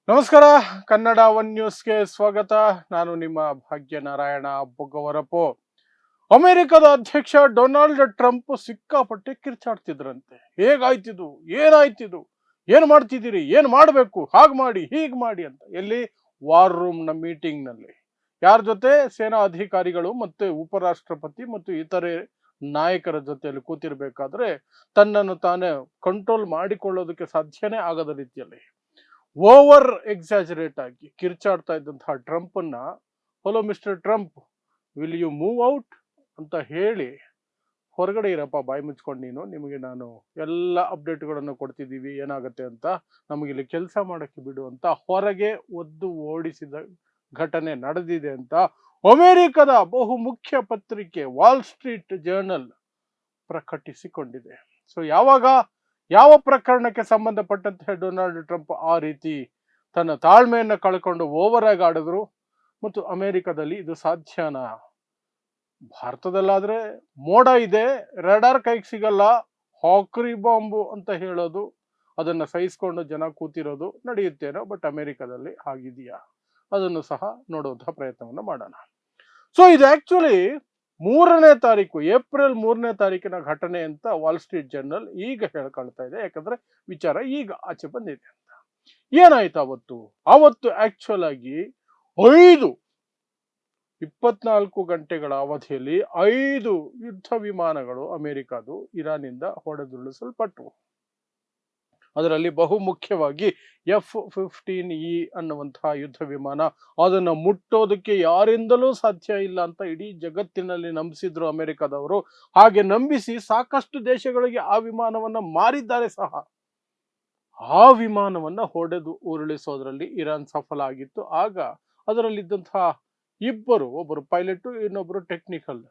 ನಮಸ್ಕಾರ. ಕನ್ನಡ ಒನ್ ನ್ಯೂಸ್ಗೆ ಸ್ವಾಗತ. ನಾನು ನಿಮ್ಮ ಭಾಗ್ಯನಾರಾಯಣ ಬೊಗ್ಗವರಪು. ಅಮೆರಿಕದ ಅಧ್ಯಕ್ಷ ಡೊನಾಲ್ಡ್ ಟ್ರಂಪ್ ಸಿಕ್ಕಾಪಟ್ಟೆ ಕಿರ್ಚಾಡ್ತಿದ್ರಂತೆ. ಹೇಗಾಯ್ತಿದು, ಏನಾಯ್ತಿದು, ಏನ್ ಮಾಡ್ತಿದ್ದೀರಿ, ಏನ್ ಮಾಡಬೇಕು, ಹಾಗೆ ಮಾಡಿ ಹೀಗೆ ಮಾಡಿ ಅಂತ. ಎಲ್ಲಿ? ವಾರ್ ರೂಮ್ನ ಮೀಟಿಂಗ್ನಲ್ಲಿ. ಯಾರ ಜೊತೆ? ಸೇನಾ ಅಧಿಕಾರಿಗಳು ಮತ್ತು ಉಪರಾಷ್ಟ್ರಪತಿ ಮತ್ತು ಇತರೆ ನಾಯಕರ ಜೊತೆಯಲ್ಲಿ ಕೂತಿರ್ಬೇಕಾದ್ರೆ ತನ್ನನ್ನು ತಾನೇ ಕಂಟ್ರೋಲ್ ಮಾಡಿಕೊಳ್ಳೋದಕ್ಕೆ ಸಾಧ್ಯನೇ ಆಗದ ರೀತಿಯಲ್ಲಿ ಓವರ್ ಎಕ್ಸಾಜರೇಟ್ ಆಗಿ ಕಿರ್ಚಾಡ್ತಾ ಇದ್ದಂತಹ ಟ್ರಂಪನ್ನ, hello mister Trump, will you move out ಅಂತ ಹೇಳಿ, ಹೊರಗಡೆ ಇರಪ್ಪ, ಬಾಯಿ ಮುಚ್ಕೊಂಡು ನೀನು, ನಿಮಗೆ ನಾನು ಎಲ್ಲ ಅಪ್ಡೇಟ್ಗಳನ್ನು ಕೊಡ್ತಿದ್ದೀವಿ ಏನಾಗುತ್ತೆ ಅಂತ, ನಮಗಿಲ್ಲಿ ಕೆಲಸ ಮಾಡೋಕ್ಕೆ ಬಿಡು ಅಂತ ಹೊರಗೆ ಒದ್ದು ಓಡಿಸಿದ ಘಟನೆ ನಡೆದಿದೆ ಅಂತ ಅಮೆರಿಕದ ಬಹುಮುಖ್ಯ ಪತ್ರಿಕೆ ವಾಲ್ ಸ್ಟ್ರೀಟ್ ಜರ್ನಲ್ ಪ್ರಕಟಿಸಿಕೊಂಡಿದೆ. ಸೊ ಯಾವ ಪ್ರಕರಣಕ್ಕೆ ಸಂಬಂಧಪಟ್ಟಂತೆ ಡೊನಾಲ್ಡ್ ಟ್ರಂಪ್ ಆ ರೀತಿ ತನ್ನ ತಾಳ್ಮೆಯನ್ನು ಕಳ್ಕೊಂಡು ಓವರ್ ಆಗಿ ಆಡಿದ್ರು ಮತ್ತು ಅಮೆರಿಕದಲ್ಲಿ ಇದು ಸಾಧ್ಯನಾ? ಭಾರತದಲ್ಲಾದ್ರೆ ಮೋಡ ಇದೆ, ರೆಡಾರ್ ಕೈಗೆ ಸಿಗಲ್ಲ, ಹಾಕ್ರಿ ಬಾಂಬು ಅಂತ ಹೇಳೋದು, ಅದನ್ನ ಸಹಿಸ್ಕೊಂಡು ಜನ ಕೂತಿರೋದು ನಡೆಯುತ್ತೇನೋ. ಬಟ್ ಅಮೆರಿಕದಲ್ಲಿ ಆಗಿದೆಯಾ? ಅದನ್ನು ಸಹ ನೋಡುವಂತಹ ಪ್ರಯತ್ನವನ್ನು ಮಾಡೋಣ. ಸೊ ಇದು ಆಕ್ಚುಲಿ ಏಪ್ರಿಲ್ 3ನೇ ತಾರೀಕಿನ ಘಟನೆ ಅಂತ ವಾಲ್ ಸ್ಟ್ರೀಟ್ ಜರ್ನಲ್ ಈಗ ಹೇಳ್ಕೊಳ್ತಾ ಇದೆ. ಯಾಕಂದ್ರೆ ವಿಚಾರ ಈಗ ಆಚೆ ಬಂದಿದೆ ಅಂತ. ಏನಾಯ್ತು ಅವತ್ತು ಆಕ್ಚುಲ್ ಆಗಿ 24 ಗಂಟೆಗಳ ಅವಧಿಯಲ್ಲಿ 5 ಯುದ್ಧ ವಿಮಾನಗಳು ಅಮೆರಿಕದು ಇರಾನಿಂದ ಹೊಡೆದುರುಳಿಸಲ್ಪಟ್ಟವು. ಅದರಲ್ಲಿ ಬಹುಮುಖ್ಯವಾಗಿ F-15E ಅನ್ನುವಂತಹ ಯುದ್ಧ ವಿಮಾನ. ಅದನ್ನು ಮುಟ್ಟೋದಕ್ಕೆ ಯಾರಿಂದಲೂ ಸಾಧ್ಯ ಇಲ್ಲ ಅಂತ ಇಡೀ ಜಗತ್ತಿನಲ್ಲಿ ನಂಬಿಸಿದ್ರು ಅಮೆರಿಕದವರು. ಹಾಗೆ ನಂಬಿಸಿ ಸಾಕಷ್ಟು ದೇಶಗಳಿಗೆ ಆ ವಿಮಾನವನ್ನ ಮಾರಿದ್ದಾರೆ ಸಹ. ಆ ವಿಮಾನವನ್ನ ಹೊಡೆದು ಉರುಳಿಸೋದ್ರಲ್ಲಿ ಇರಾನ್ ಸಫಲ ಆಗಿತ್ತು. ಆಗ ಅದರಲ್ಲಿದ್ದಂತಹ ಒಬ್ಬರು ಪೈಲಟ್, ಇನ್ನೊಬ್ಬರು ಟೆಕ್ನಿಕಲ್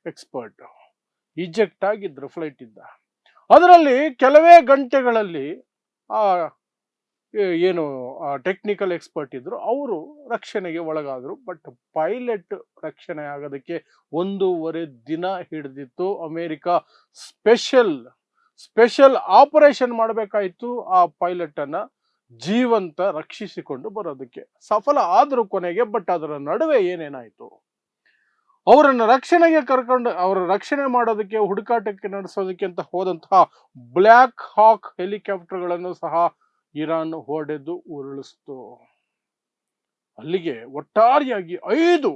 ಎಕ್ಸ್ಪರ್ಟ್ ಇಜೆಕ್ಟ್ ಆಗಿದ್ರು ಫ್ಲೈಟ್ ಇದ್ದ. ಅದರಲ್ಲಿ ಕೆಲವೇ ಗಂಟೆಗಳಲ್ಲಿ ಟೆಕ್ನಿಕಲ್ ಎಕ್ಸ್ಪರ್ಟ್ ಇದ್ರು, ಅವರು ರಕ್ಷಣೆಗೆ ಒಳಗಾದ್ರು. ಬಟ್ ಪೈಲಟ್ ರಕ್ಷಣೆ ಆಗೋದಕ್ಕೆ 1.5 ದಿನ ಹಿಡಿದಿತ್ತು. ಅಮೆರಿಕ ಸ್ಪೆಷಲ್ ಆಪರೇಷನ್ ಮಾಡಬೇಕಾಯಿತು ಆ ಪೈಲಟ್ ಅನ್ನ ಜೀವಂತ ರಕ್ಷಿಸಿಕೊಂಡು ಬರೋದಕ್ಕೆ. ಸಫಲ ಆದ್ರೂ ಕೊನೆಗೆ. ಬಟ್ ಅದರ ನಡುವೆ ಏನೇನಾಯ್ತು? ಅವರನ್ನು ಅವರ ರಕ್ಷಣೆ ಮಾಡೋದಕ್ಕೆ, ಹುಡುಕಾಟಕ್ಕೆ ನಡೆಸೋದಕ್ಕೆ ಅಂತ ಹೋದಂತಹ ಬ್ಲ್ಯಾಕ್ ಹಾಕ್ ಹೆಲಿಕಾಪ್ಟರ್ಗಳನ್ನು ಸಹ ಇರಾನ್ ಹೊಡೆದು ಉರುಳಿಸ್ತು. ಅಲ್ಲಿಗೆ ಒಟ್ಟಾರೆಯಾಗಿ 5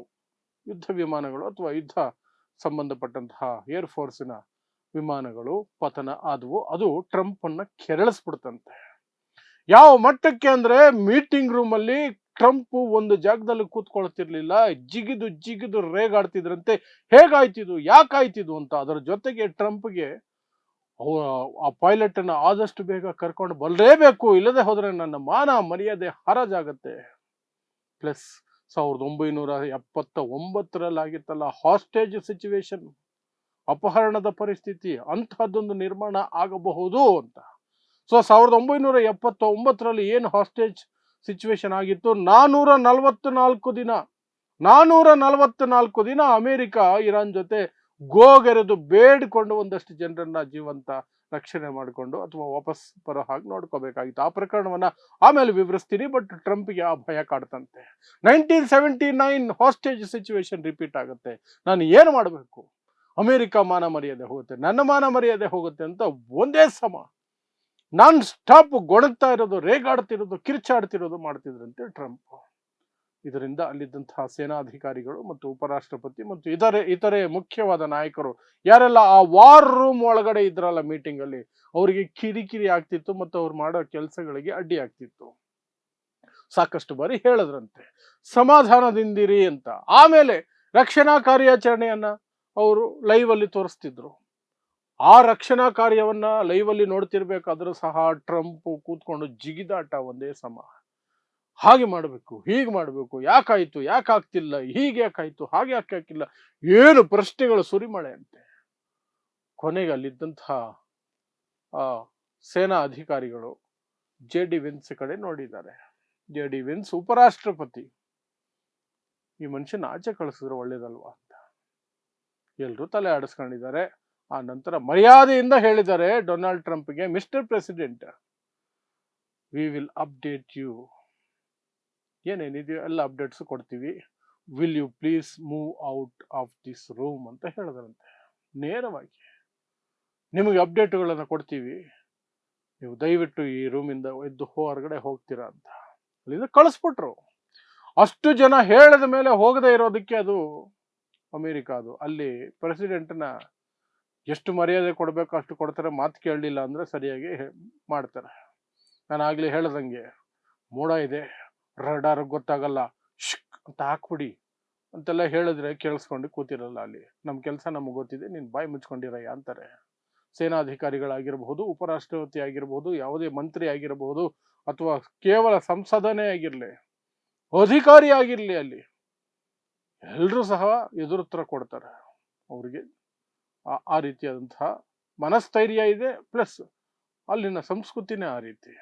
ಯುದ್ಧ ವಿಮಾನಗಳು ಅಥವಾ ಯುದ್ಧ ಸಂಬಂಧಪಟ್ಟಂತಹ ಏರ್ ಫೋರ್ಸಿನ ವಿಮಾನಗಳು ಪತನ ಆದವು. ಅದು ಟ್ರಂಪ್ ಅನ್ನ ಕೆರಳಿಸ್ಬಿಡ್ತಂತೆ. ಯಾವ ಮಟ್ಟಕ್ಕೆ ಅಂದ್ರೆ, ಮೀಟಿಂಗ್ ರೂಮ್ ಅಲ್ಲಿ ಟ್ರಂಪ್ ಒಂದು ಜಾಗದಲ್ಲಿ ಕೂತ್ಕೊಳ್ತಿರ್ಲಿಲ್ಲ, ಜಿಗಿದು ರೇಗಾಡ್ತಿದ್ರಂತೆ. ಹೇಗಾಯ್ತಿದು, ಯಾಕಾಯ್ತಿದು ಅಂತ. ಅದರ ಜೊತೆಗೆ ಟ್ರಂಪ್ಗೆ ಆ ಪೈಲಟ್ ಅನ್ನ ಆದಷ್ಟು ಬೇಗ ಕರ್ಕೊಂಡು ಬರಲೇಬೇಕು, ಇಲ್ಲದೆ ಹೋದ್ರೆ ನನ್ನ ಮಾನ ಮರ್ಯಾದೆ ಹರಾಜಾಗತ್ತೆ. ಪ್ಲಸ್ 1979ರಲ್ಲಿ ಆಗಿತ್ತಲ್ಲ ಹಾಸ್ಟೇಜ್ ಸಿಚುವೇಶನ್, ಅಪಹರಣದ ಪರಿಸ್ಥಿತಿ, ಅಂತಹದ್ದೊಂದು ನಿರ್ಮಾಣ ಆಗಬಹುದು ಅಂತ. ಸೊ 1979ರಲ್ಲಿ ಏನು ಹಾಸ್ಟೇಜ್ ಸಿಚುವೇಶನ್ ಆಗಿತ್ತು, 444 ದಿನ ಅಮೆರಿಕ ಇರಾನ್ ಜೊತೆ ಗೋಗೆರೆದು ಬೇಡಿಕೊಂಡು ಒಂದಷ್ಟು ಜನರನ್ನ ಜೀವಂತ ರಕ್ಷಣೆ ಮಾಡಿಕೊಂಡು ಅಥವಾ ವಾಪಸ್ ಬರೋ ಹಾಗೆ ನೋಡ್ಕೋಬೇಕಾಗಿತ್ತು. ಆ ಪ್ರಕರಣವನ್ನ ಆಮೇಲೆ ವಿವರಿಸ್ತೀನಿ. ಬಟ್ ಟ್ರಂಪ್ಗೆ ಆ ಭಯ ಕಾಡ್ತಂತೆ. 1979 ಹಾಸ್ಟೇಜ್ ಸಿಚುವೇಶನ್ ರಿಪೀಟ್ ಆಗುತ್ತೆ, ನಾನು ಏನು ಮಾಡಬೇಕು? ಅಮೆರಿಕ ಮಾನ ಮರ್ಯಾದೆ ಹೋಗುತ್ತೆ, ನನ್ನ ಮಾನ ಮರ್ಯಾದೆ ಹೋಗುತ್ತೆ ಅಂತ ಒಂದೇ ಸಮ ನಾನ್ ಸ್ಟಾಪ್ ಗೊಣಗ್ತಾ ಇರೋದು, ರೇಗಾಡ್ತಿರೋದು, ಕಿರ್ಚಾಡ್ತಿರೋದು ಮಾಡ್ತಿದ್ರಂತೆ ಟ್ರಂಪ್. ಇದರಿಂದ ಅಲ್ಲಿದ್ದಂತಹ ಸೇನಾಧಿಕಾರಿಗಳು ಮತ್ತು ಉಪರಾಷ್ಟ್ರಪತಿ ಮತ್ತು ಇತರೆ ಮುಖ್ಯವಾದ ನಾಯಕರು ಯಾರೆಲ್ಲ ಆ ವಾರ್ ರೂಮ್ ಒಳಗಡೆ ಇದ್ರಲ್ಲ ಮೀಟಿಂಗ್ ಅಲ್ಲಿ, ಅವರಿಗೆ ಕಿರಿಕಿರಿ ಆಗ್ತಿತ್ತು ಮತ್ತು ಅವ್ರು ಮಾಡೋ ಕೆಲಸಗಳಿಗೆ ಅಡ್ಡಿ ಆಗ್ತಿತ್ತು. ಸಾಕಷ್ಟು ಬಾರಿ ಹೇಳಿದ್ರಂತೆ ಸಮಾಧಾನದಿಂದಿರಿ ಅಂತ. ಆಮೇಲೆ ರಕ್ಷಣಾ ಕಾರ್ಯಾಚರಣೆಯನ್ನ ಅವರು ಲೈವ್ ಅಲ್ಲಿ ತೋರಿಸ್ತಿದ್ರು. ಆ ರಕ್ಷಣಾ ಕಾರ್ಯವನ್ನ ಲೈವ್ ಅಲ್ಲಿ ನೋಡ್ತಿರ್ಬೇಕಾದ್ರೂ ಸಹ ಟ್ರಂಪ್ ಕೂತ್ಕೊಂಡು ಜಿಗಿದಾಟ ಒಂದೇ ಸಮ. ಹಾಗೆ ಮಾಡಬೇಕು, ಹೀಗೆ ಮಾಡಬೇಕು, ಯಾಕಾಯ್ತು, ಯಾಕಾಗ್ತಿಲ್ಲ, ಹೀಗೆ ಯಾಕಾಯ್ತು, ಹಾಗೆ ಯಾಕಾಗಿಲ್ಲ, ಏನು ಪ್ರಶ್ನೆಗಳು ಸುರಿಮಳೆ ಅಂತೆ. ಕೊನೆಗೆ ಅಲ್ಲಿದ್ದಂತಹ ಸೇನಾ ಅಧಿಕಾರಿಗಳು JD ವಿನ್ಸ್ ಕಡೆ ನೋಡಿದ್ದಾರೆ. JD ವಿನ್ಸ್ ಉಪರಾಷ್ಟ್ರಪತಿ, ಈ ಮನುಷ್ಯನ ಆಚೆ ಕಳಿಸಿದ್ರೆ ಒಳ್ಳೇದಲ್ವಾ ಅಂತ ಎಲ್ರೂ ತಲೆ ಆಡಿಸ್ಕೊಂಡಿದ್ದಾರೆ. ಆ ನಂತರ ಮರ್ಯಾದೆಯಿಂದ ಹೇಳಿದ್ದಾರೆ ಡೊನಾಲ್ಡ್ ಟ್ರಂಪ್ಗೆ, mister president, we will update you ಏನೇನಿದೆಯೋ ಎಲ್ಲ ಅಪ್ಡೇಟ್ಸ್ ಕೊಡ್ತೀವಿ, will you please move out of this room ಅಂತ ಹೇಳಿದ್ರಂತೆ. ನೇರವಾಗಿ ನಿಮಗೆ ಅಪ್ಡೇಟ್ಗಳನ್ನು ಕೊಡ್ತೀವಿ, ನೀವು ದಯವಿಟ್ಟು ಈ ರೂಮಿಂದ ಎದ್ದು ಹೊರಗಡೆ ಹೋಗ್ತೀರಾ ಅಂತ ಅಲ್ಲಿಂದ ಕಳಿಸ್ಬಿಟ್ರು. ಅಷ್ಟು ಜನ ಹೇಳಿದ ಮೇಲೆ ಹೋಗದೆ ಇರೋದಕ್ಕೆ ಅದು ಅಮೇರಿಕ. ಅದು ಅಲ್ಲಿ ಪ್ರೆಸಿಡೆಂಟ್ನ ಎಷ್ಟು ಮರ್ಯಾದೆ ಕೊಡಬೇಕು ಅಷ್ಟು ಕೊಡ್ತಾರೆ, ಮಾತು ಕೇಳಲಿಲ್ಲ ಅಂದರೆ ಸರಿಯಾಗಿ ಮಾಡ್ತಾರೆ. ನಾನು ಆಗಲೇ ಹೇಳ್ದಂಗೆ ಮೋಡ ಇದೆ, ರಡಾರ್ ಗೊತ್ತಾಗಲ್ಲ, ಶಿಕ್ ಅಂತ ಹಾಕ್ಬಿಡಿ ಅಂತೆಲ್ಲ ಹೇಳಿದ್ರೆ ಕೇಳಿಸ್ಕೊಂಡು ಕೂತಿರಲ್ಲ. ಅಲ್ಲಿ ನಮ್ಮ ಕೆಲಸ ನಮಗೆ ಗೊತ್ತಿದೆ, ನೀನು ಬಾಯಿ ಮುಚ್ಕೊಂಡಿರಯ್ಯ ಅಂತಾರೆ. ಸೇನಾಧಿಕಾರಿಗಳಾಗಿರ್ಬಹುದು, ಉಪರಾಷ್ಟ್ರಪತಿ ಆಗಿರ್ಬೋದು, ಯಾವುದೇ ಮಂತ್ರಿ ಆಗಿರಬಹುದು, ಅಥವಾ ಕೇವಲ ಸಂಸದನೇ ಆಗಿರಲಿ, ಅಧಿಕಾರಿ ಆಗಿರಲಿ, ಅಲ್ಲಿ ಎಲ್ಲರೂ ಸಹ ಎದುರುತ್ತರ ಕೊಡ್ತಾರೆ ಅವರಿಗೆ. ಆ ರೀತಿಯಾದಂತಹ ಮನಸ್ಥೈರ್ಯ ಇದೆ, ಪ್ಲಸ್ ಅಲ್ಲಿನ ಸಂಸ್ಕೃತಿನೇ ಆ ರೀತಿ.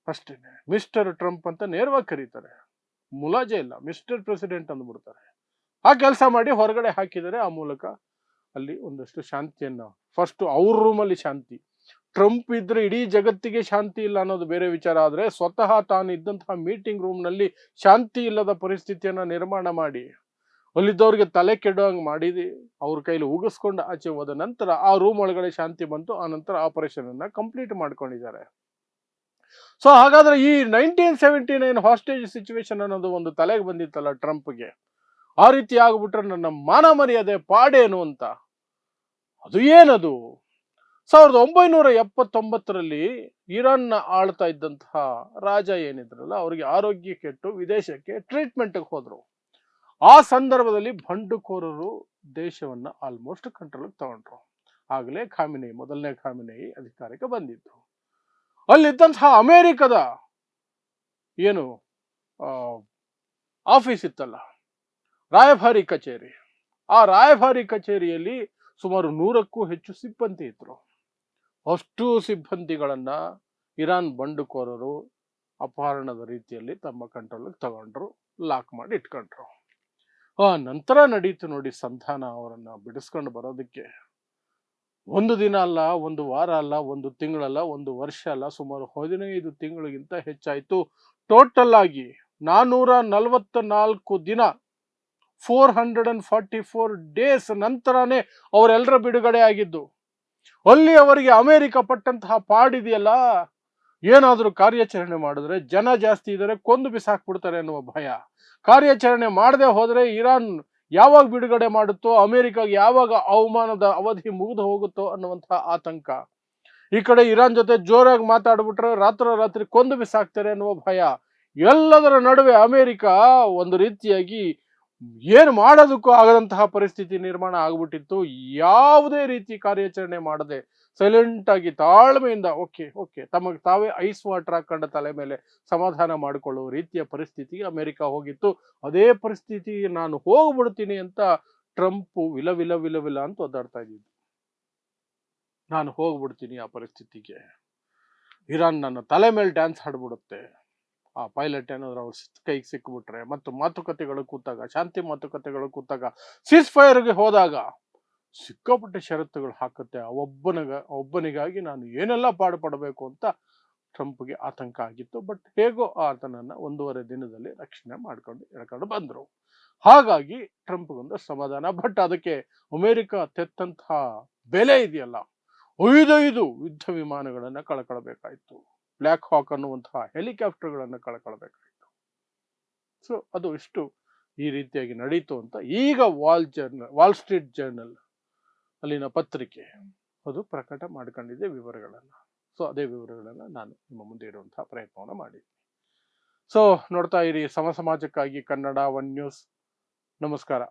ಅಷ್ಟೇನೆ ಮಿಸ್ಟರ್ ಟ್ರಂಪ್ ಅಂತ ನೇರವಾಗಿ ಕರೀತಾರೆ, ಮುಲಾಜೆ ಇಲ್ಲ, ಮಿಸ್ಟರ್ ಪ್ರೆಸಿಡೆಂಟ್ ಅಂದ್ಬಿಡ್ತಾರೆ. ಆ ಕೆಲಸ ಮಾಡಿ ಹೊರಗಡೆ ಹಾಕಿದರೆ ಆ ಮೂಲಕ ಅಲ್ಲಿ ಒಂದಷ್ಟು ಶಾಂತಿಯನ್ನು, ಫಸ್ಟ್ ಅವ್ರ ರೂಮಲ್ಲಿ ಶಾಂತಿ. ಟ್ರಂಪ್ ಇದ್ರೆ ಇಡೀ ಜಗತ್ತಿಗೆ ಶಾಂತಿ ಇಲ್ಲ ಅನ್ನೋದು ಬೇರೆ ವಿಚಾರ. ಆದರೆ ಸ್ವತಃ ತಾನು ಇದ್ದಂತಹ ಮೀಟಿಂಗ್ ರೂಮ್ನಲ್ಲಿ ಶಾಂತಿ ಇಲ್ಲದ ಪರಿಸ್ಥಿತಿಯನ್ನು ನಿರ್ಮಾಣ ಮಾಡಿ ಅಲ್ಲಿದ್ದವ್ರಿಗೆ ತಲೆ ಕೆಡುವಂಗೆ ಮಾಡಿದಿ, ಅವ್ರ ಕೈಲಿ ಉಗಿಸ್ಕೊಂಡು ಆಚೆ ಹೋದ ನಂತರ ಆ ರೂಮ್ ಒಳಗಡೆ ಶಾಂತಿ ಬಂತು. ಆ ನಂತರ ಆಪರೇಷನ್ ಅನ್ನ ಕಂಪ್ಲೀಟ್ ಮಾಡ್ಕೊಂಡಿದ್ದಾರೆ. ಸೊ ಹಾಗಾದ್ರೆ ಈ 1979 ಹಾಸ್ಟೇಜ್ ಸಿಚುವೇಶನ್ ಅನ್ನೋದು ಒಂದು ತಲೆಗೆ ಬಂದಿತ್ತಲ್ಲ ಟ್ರಂಪ್ಗೆ, ಆ ರೀತಿ ಆಗ್ಬಿಟ್ರೆ ನನ್ನ ಮಾನ ಮರ್ಯಾದೆ ಪಾಡೇನು ಅಂತ. ಅದು ಏನದು? 1979ರಲ್ಲಿ ಇರಾನ್ನ ಆಳ್ತಾ ಇದ್ದಂತಹ ರಾಜ ಏನಿದ್ರಲ್ಲ, ಅವರಿಗೆ ಆರೋಗ್ಯ ಕೆಟ್ಟು ವಿದೇಶಕ್ಕೆ ಟ್ರೀಟ್ಮೆಂಟ್ಗೆ ಹೋದ್ರು. ಆ ಸಂದರ್ಭದಲ್ಲಿ ಬಂಡುಕೋರರು ದೇಶವನ್ನ ಆಲ್ಮೋಸ್ಟ್ ಕಂಟ್ರೋಲ್ಗೆ ತಗೊಂಡ್ರು. ಆಗಲೇ ಖಾಮಿನಿ, ಮೊದಲನೇ ಖಾಮಿನಿ ಅಧಿಕಾರಕ್ಕೆ ಬಂದಿತ್ತು. ಅಲ್ಲಿದ್ದಂತಹ ಅಮೆರಿಕದ ಏನು ಆಫೀಸ್ ಇತ್ತಲ್ಲ, ರಾಯಭಾರಿ ಕಚೇರಿ, ಆ ರಾಯಭಾರಿ ಕಚೇರಿಯಲ್ಲಿ ಸುಮಾರು 100ಕ್ಕೂ ಹೆಚ್ಚು ಸಿಬ್ಬಂದಿ ಇದ್ರು. ಅಷ್ಟು ಸಿಬ್ಬಂದಿಗಳನ್ನ ಇರಾನ್ ಬಂಡುಕೋರರು ಅಪಹರಣದ ರೀತಿಯಲ್ಲಿ ತಮ್ಮ ಕಂಟ್ರೋಲ್ಗೆ ತಗೊಂಡ್ರು, ಲಾಕ್ ಮಾಡಿ ಇಟ್ಕೊಂಡ್ರು. ಆ ನಂತರ ನಡೀತು ನೋಡಿ ಸಂಧಾನ. ಅವರನ್ನ ಬಿಡಿಸ್ಕೊಂಡು ಬರೋದಕ್ಕೆ ಒಂದು ದಿನ ಅಲ್ಲ, ಒಂದು ವಾರ ಅಲ್ಲ, ಒಂದು ತಿಂಗಳಲ್ಲ, ಒಂದು ವರ್ಷ ಅಲ್ಲ, ಸುಮಾರು 15 ತಿಂಗಳಿಗಿಂತ ಹೆಚ್ಚಾಯ್ತು. ಟೋಟಲ್ ಆಗಿ 444 ದಿನ, 444 ಡೇಸ್ ನಂತರನೇ ಅವರೆಲ್ಲರ ಬಿಡುಗಡೆ ಆಗಿದ್ದು. ಅಲ್ಲಿ ಅವರಿಗೆ ಅಮೆರಿಕ ಪಟ್ಟಂತಹ ಪಾಡಿದೆಯಲ್ಲ, ಏನಾದರೂ ಕಾರ್ಯಾಚರಣೆ ಮಾಡಿದ್ರೆ ಜನ ಜಾಸ್ತಿ ಇದ್ದಾರೆ, ಕೊಂದು ಬಿಸಾಕ್ಬಿಡ್ತಾರೆ ಅನ್ನುವ ಭಯ. ಕಾರ್ಯಾಚರಣೆ ಮಾಡದೆ ಹೋದರೆ ಇರಾನ್ ಯಾವಾಗ ಬಿಡುಗಡೆ ಮಾಡುತ್ತೋ, ಅಮೆರಿಕಾಗೆ ಯಾವಾಗ ಅವಮಾನದ ಅವಧಿ ಮುಗಿದು ಹೋಗುತ್ತೋ ಅನ್ನುವಂತಹ ಆತಂಕ. ಈ ಕಡೆ ಇರಾನ್ ಜೊತೆ ಜೋರಾಗಿ ಮಾತಾಡ್ಬಿಟ್ರೆ ರಾತ್ರಿ ಕೊಂದು ಬಿಸಾಕ್ತಾರೆ ಅನ್ನುವ ಭಯ. ಎಲ್ಲದರ ನಡುವೆ ಅಮೆರಿಕ ಒಂದು ರೀತಿಯಾಗಿ ಏನು ಮಾಡೋದಕ್ಕೂ ಆಗದಂತಹ ಪರಿಸ್ಥಿತಿ ನಿರ್ಮಾಣ ಆಗ್ಬಿಟ್ಟಿತ್ತು. ಯಾವುದೇ ರೀತಿ ಕಾರ್ಯಾಚರಣೆ ಮಾಡದೆ ಸೈಲೆಂಟ್ ಆಗಿ ತಾಳ್ಮೆಯಿಂದ ಓಕೆ ತಮಗೆ ತಾವೇ ಐಸ್ ವಾಟರ್ ಹಾಕೊಂಡ ತಲೆ ಮೇಲೆ ಸಮಾಧಾನ ಮಾಡಿಕೊಳ್ಳುವ ರೀತಿಯ ಪರಿಸ್ಥಿತಿಗೆ ಅಮೆರಿಕ ಹೋಗಿತ್ತು. ಅದೇ ಪರಿಸ್ಥಿತಿ ನಾನು ಹೋಗ್ಬಿಡ್ತೀನಿ ಅಂತ ಟ್ರಂಪ್ ವಿಲ ವಿಲ ವಿಲ ವಿಲ ಅಂತ ಒದ್ದಾಡ್ತಾ ಇದ್ದಿದ್ದು. ನಾನು ಹೋಗ್ಬಿಡ್ತೀನಿ ಆ ಪರಿಸ್ಥಿತಿಗೆ, ಇರಾನ್ ನನ್ನ ತಲೆ ಮೇಲೆ ಡ್ಯಾನ್ಸ್ ಹಾಡ್ಬಿಡುತ್ತೆ. ಆ ಪೈಲಟ್ ಏನಾದ್ರು ಅವ್ರ ಕೈಗೆ ಸಿಕ್ಬಿಟ್ರೆ, ಮತ್ತು ಮಾತುಕತೆಗಳು ಕೂತಾಗ, ಶಾಂತಿ ಮಾತುಕತೆಗಳು ಕೂತಾಗ, ಸೀಸ್ ಫೈರ್ಗೆ ಹೋದಾಗ ಸಿಕ್ಕಾಪಟ್ಟೆ ಷರತ್ತುಗಳು ಹಾಕುತ್ತೆ. ಒಬ್ಬನಿಗಾಗಿ ನಾನು ಏನೆಲ್ಲ ಪಾಡುಪಡಬೇಕು ಅಂತ ಟ್ರಂಪ್ಗೆ ಆತಂಕ ಆಗಿತ್ತು. ಬಟ್ ಹೇಗೋ ಆತನನ್ನ 1.5 ದಿನದಲ್ಲಿ ರಕ್ಷಣೆ ಎಳ್ಕೊಂಡು ಬಂದ್ರು. ಹಾಗಾಗಿ ಟ್ರಂಪ್ಗೊಂದು ಸಮಾಧಾನ. ಬಟ್ ಅದಕ್ಕೆ ಅಮೆರಿಕ ತೆತ್ತಂತಹ ಬೆಲೆ ಇದೆಯಲ್ಲ, 5 ಯುದ್ಧ ವಿಮಾನಗಳನ್ನ ಕಳ್ಕೊಳ್ಬೇಕಾಯ್ತು, ಬ್ಲ್ಯಾಕ್ ಹಾಕ್ ಅನ್ನುವಂತಹ ಹೆಲಿಕಾಪ್ಟರ್ಗಳನ್ನು ಕಳ್ಕೊಳ್ಬೇಕಾಯ್ತು. ಸೊ ಅದು ಇಷ್ಟು ಈ ರೀತಿಯಾಗಿ ನಡೀತು ಅಂತ ಈಗ ವಾಲ್ ಸ್ಟ್ರೀಟ್ ಜರ್ನಲ್ ಅಲ್ಲಿನ ಪತ್ರಿಕೆ ಅದು ಪ್ರಕಟ ಮಾಡ್ಕೊಂಡಿದೆ ವಿವರಗಳನ್ನ. ಸೊ ಅದೇ ವಿವರಗಳನ್ನ ನಾನು ನಿಮ್ಮ ಮುಂದೆ ಇಡುವಂತಹ ಪ್ರಯತ್ನವನ್ನು ಮಾಡಿದ್ದೀನಿ. ಸೊ ನೋಡ್ತಾ ಇರಿ ಸಮಾಜಕ್ಕಾಗಿ ಕನ್ನಡ 1 ನ್ಯೂಸ್. ನಮಸ್ಕಾರ.